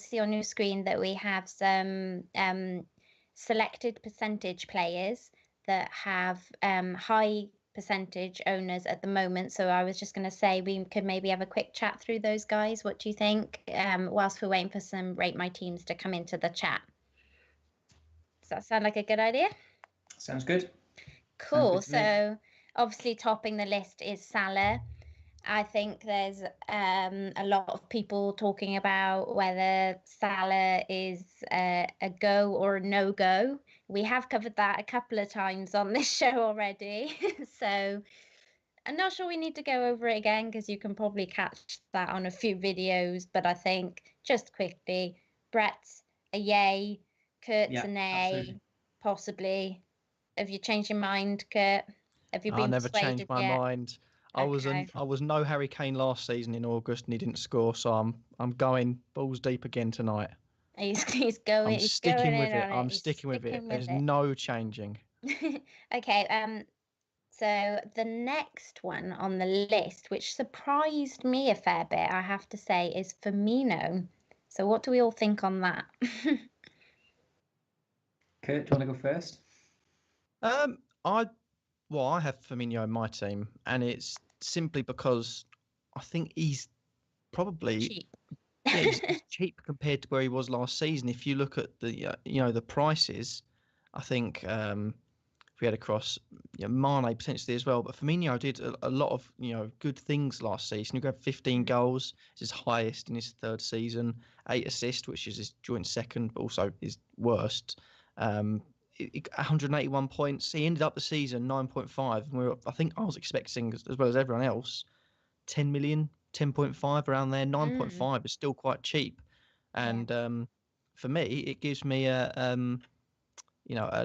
see on your screen that we have some selected percentage players that have high percentage owners at the moment. So I was just going to say we could maybe have a quick chat through those guys. What do you think? Whilst we're waiting for some Rate My Teams to come into the chat. Does that sound like a good idea? Sounds good. Cool. So obviously topping the list is Salah. I think there's a lot of people talking about whether Salah is a go or a no-go. We have covered that a couple of times on this show already. So I'm not sure we need to go over it again because you can probably catch that on a few videos. But I think just quickly, Brett's a yay, Kurt's a nay, absolutely. Possibly. Have you changed your mind, Kurt? Have you been I never changed my yet? mind. I was no Harry Kane last season in August and he didn't score, so I'm going balls deep again tonight. He's going. I'm sticking with it. I'm sticking with it. There's no changing. Okay. So the next one on the list, which surprised me a fair bit, I have to say, is Firmino. So what do we all think on that? Kurt, do you want to go first? I have Firmino in my team, and it's simply because I think he's probably cheap. He's cheap compared to where he was last season. If you look at the the prices, I think if we had across Mane potentially as well, but Firmino did a lot of good things last season. He got 15 goals, it's his highest in his third season, 8 assists, which is his joint second, but also his worst. 181 points. He ended up the season 9.5. I think I was expecting, as well as everyone else, 10 million, 10.5 around there. 9.5 is still quite cheap, and for me, it gives me a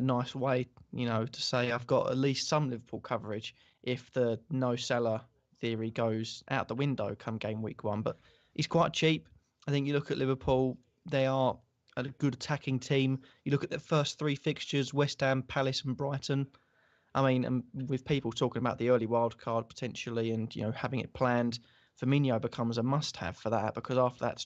nice way, to say I've got at least some Liverpool coverage if the no Salah theory goes out the window come game week 1. But he's quite cheap. I think you look at Liverpool; they are a good attacking team. You look at their first 3 fixtures: West Ham, Palace, and Brighton. I mean, and with people talking about the early wild card potentially, and having it planned, Firmino becomes a must-have for that, because after that,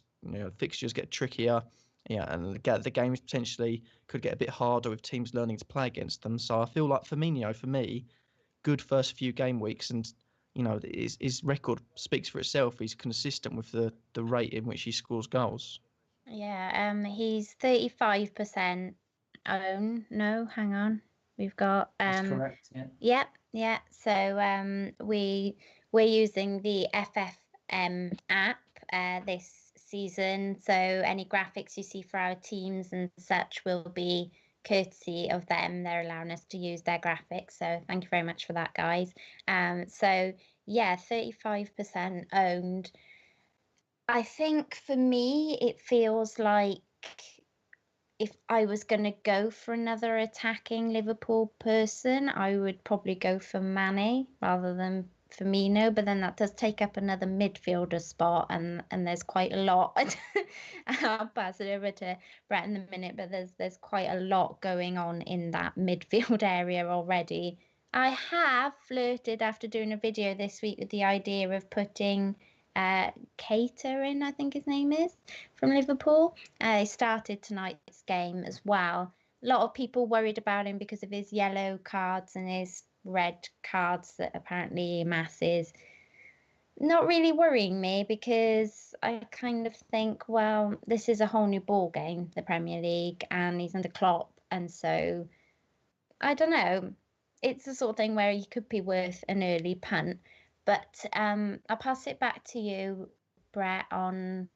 fixtures get trickier. And the games potentially could get a bit harder with teams learning to play against them. So I feel like Firmino, for me, good first few game weeks, and his record speaks for itself. He's consistent with the rate in which he scores goals. Yeah, he's 35% own. No, hang on. We've got that's correct. Yeah. Yeah. So we're using the FFM app this season. So any graphics you see for our teams and such will be courtesy of them. They're allowing us to use their graphics. So thank you very much for that, guys. So yeah, 35% owned. I think for me, it feels like if I was going to go for another attacking Liverpool person, I would probably go for Mane rather than Firmino. But then that does take up another midfielder spot, and there's quite a lot. I'll pass it over to Brett in a minute, but there's quite a lot going on in that midfield area already. I have flirted after doing a video this week with the idea of putting Cater in, I think his name is, from Liverpool. He started tonight's game as well. A lot of people worried about him because of his yellow cards and his red cards that apparently masses. Not really worrying me, because I kind of think, well, this is a whole new ball game, the Premier League, and he's under Klopp, and so I don't know. It's the sort of thing where he could be worth an early punt. But I'll pass it back to you, Brett, on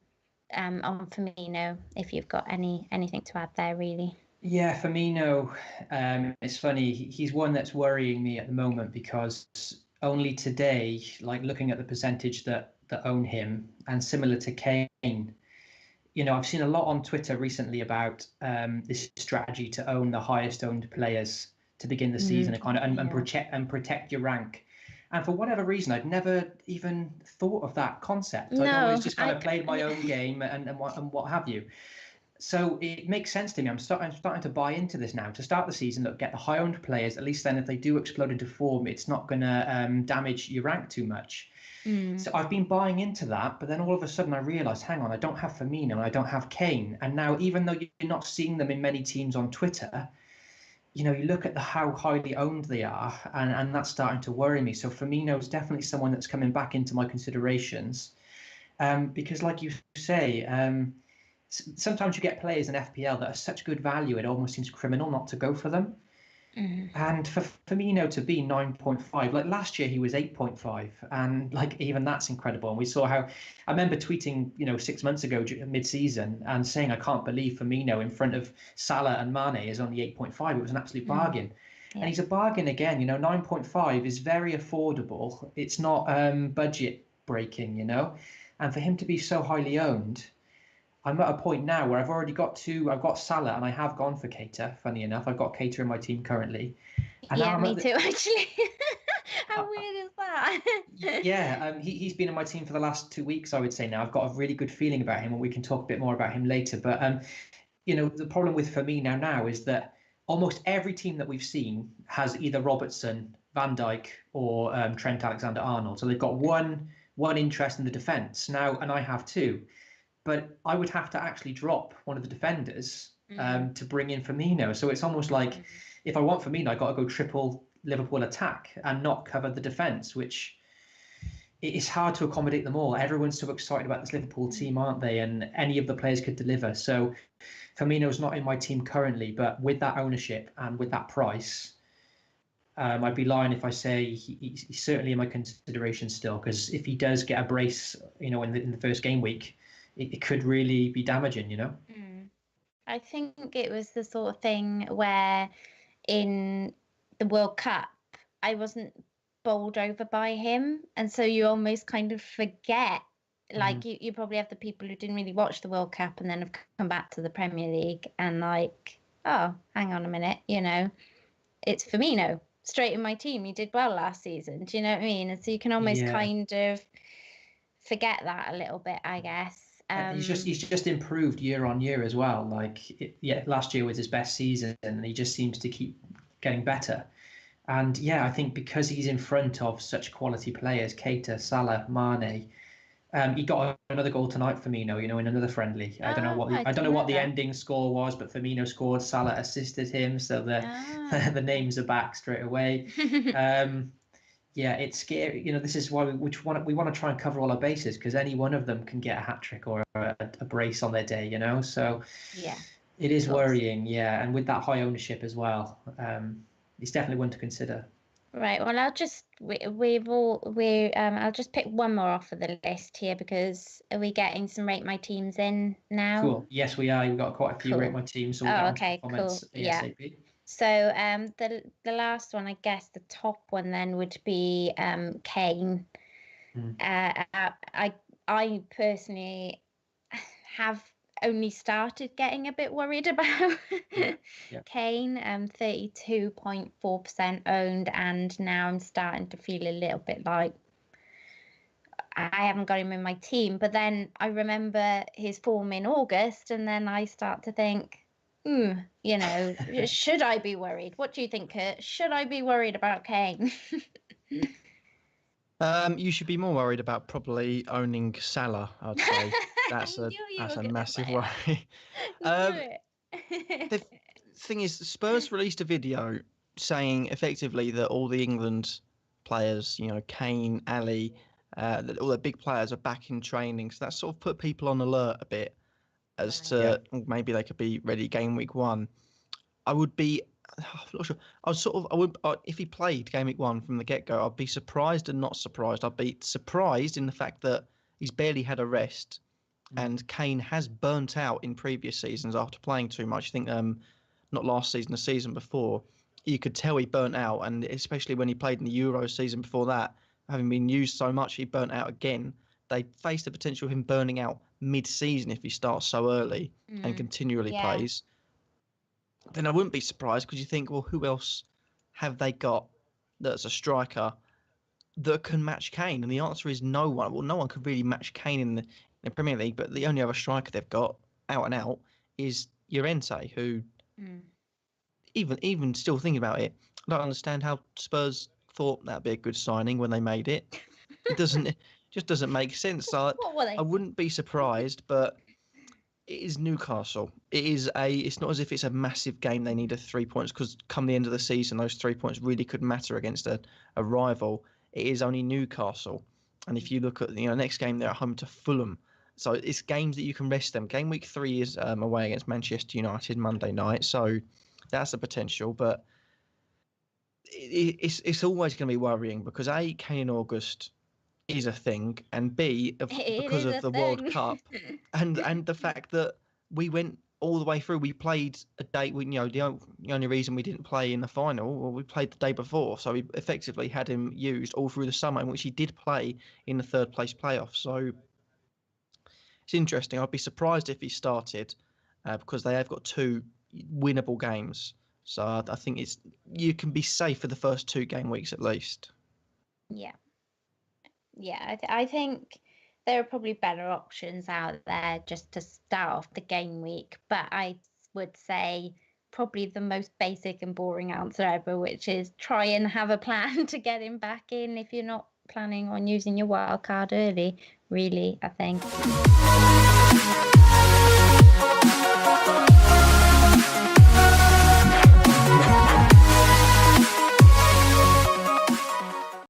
Firmino, if you've got anything to add there, really. Yeah, Firmino, it's funny. He's one that's worrying me at the moment, because only today, like looking at the percentage that own him, and similar to Kane, I've seen a lot on Twitter recently about this strategy to own the highest owned players to begin the season and protect your rank. And for whatever reason, I'd never even thought of that concept. I'd always just kind of played my own game and what have you. So it makes sense to me. I'm starting to buy into this now. To start the season, look, get the high-owned players. At least then, if they do explode into form, it's not going to damage your rank too much. So I've been buying into that, but then all of a sudden I realised, hang on, I don't have Firmino and I don't have Kane. And now, even though you're not seeing them in many teams on Twitter, you look at how highly owned they are, and that's starting to worry me. So Firmino is definitely someone that's coming back into my considerations, because, like you say, sometimes you get players in FPL that are such good value, it almost seems criminal not to go for them. And for Firmino to be 9.5, like last year he was 8.5, and like even that's incredible. And we saw how, I remember tweeting 6 months ago mid-season and saying I can't believe Firmino in front of Salah and Mane is only 8.5. It was an absolute bargain. And he's a bargain again. 9.5 is very affordable. It's not budget breaking, and for him to be so highly owned, I'm at a point now where I've already got I've got Salah and I have gone for Keita, funny enough. I've got Keita in my team currently. And yeah, me too, actually. How weird is that? Yeah, he's been in my team for the last 2 weeks, I would say now. I've got a really good feeling about him, and we can talk a bit more about him later. But, the problem with Firmino now is that almost every team that we've seen has either Robertson, Van Dijk, or Trent Alexander-Arnold. So they've got one interest in the defence now, and I have two. But I would have to actually drop one of the defenders to bring in Firmino. So it's almost like if I want Firmino, I got to go triple Liverpool attack and not cover the defence, which it's hard to accommodate them all. Everyone's so excited about this Liverpool team, aren't they? And any of the players could deliver. So Firmino's not in my team currently, but with that ownership and with that price, I'd be lying if I say he's certainly in my consideration still, because if he does get a brace, in the first game week, it could really be damaging, I think it was the sort of thing where in the World Cup, I wasn't bowled over by him. And so you almost kind of forget, like you probably have the people who didn't really watch the World Cup and then have come back to the Premier League and like, oh, hang on a minute, it's Firmino straight in my team. He did well last season. Do you know what I mean? And so you can almost kind of forget that a little bit, I guess. He's just improved year on year as well. Like, last year was his best season, and he just seems to keep getting better. And I think because he's in front of such quality players, Keita, Salah, Mane, he got another goal tonight, Firmino. in another friendly. I don't know what the ending score was, but Firmino scored. Salah assisted him, so the names are back straight away. Yeah, it's scary. This is why we want to try and cover all our bases, because any one of them can get a hat trick or a brace on their day. So it is worrying. Yeah, and with that high ownership as well, it's definitely one to consider. Right. Well, I'll just I'll just pick one more off of the list here, because are we getting some rate my teams in now? Cool. Yes, we are. We've got quite a few rate my teams. So we'll get okay. Comments Cool. ASAP. Yeah. So the last one, I guess the top one then would be Kane. I personally have only started getting a bit worried about Kane. 32.4% owned, and now I'm starting to feel a little bit like I haven't got him in my team. But then I remember his form in August, and then I start to think, should I be worried? What do you think, Kurt? Should I be worried about Kane? You should be more worried about probably owning Salah, I'd say. That's a massive worry. The thing is, Spurs released a video saying effectively that all the England players, Kane, Ali, that all the big players are back in training. So that sort of put people on alert a bit as to maybe they could be ready game week 1. I would be, I'm not sure. If he played game week 1 from the get-go, I'd be surprised and not surprised. I'd be surprised in the fact that he's barely had a rest, and Kane has burnt out in previous seasons after playing too much. I think not last season, the season before, you could tell he burnt out, and especially when he played in the Euro season before that, having been used so much, he burnt out again. They face the potential of him burning out mid-season if he starts so early and continually plays. Then I wouldn't be surprised, because you think, well, who else have they got that's a striker that can match Kane? And the answer is no one. Well, no one could really match Kane in the Premier League, but the only other striker they've got out and out is Llorente, who even still thinking about it, I don't understand how Spurs thought that'd be a good signing when they made it. It just doesn't make sense. So What were they? I wouldn't be surprised, but it is Newcastle. It's not as if it's a massive game. They need 3 points because come the end of the season, those 3 points really could matter against a rival. It is only Newcastle, and if you look at next game, they're at home to Fulham. So it's games that you can rest them. Game week 3 is away against Manchester United Monday night. So that's a potential, but it's always going to be worrying because A, Kane in August is a thing, and B, because of the World Cup and the fact that we went all the way through. We played a day. The only reason we didn't play in the final, well, we played the day before, so we effectively had him used all through the summer, in which he did play in the third place playoff. So it's interesting. I'd be surprised if he started because they have got 2 winnable games. So I think you can be safe for the first 2 game weeks at least. Yeah. I think there are probably better options out there just to start off the game week. But I would say probably the most basic and boring answer ever, which is try and have a plan to get him back in if you're not planning on using your wild card early, really, I think.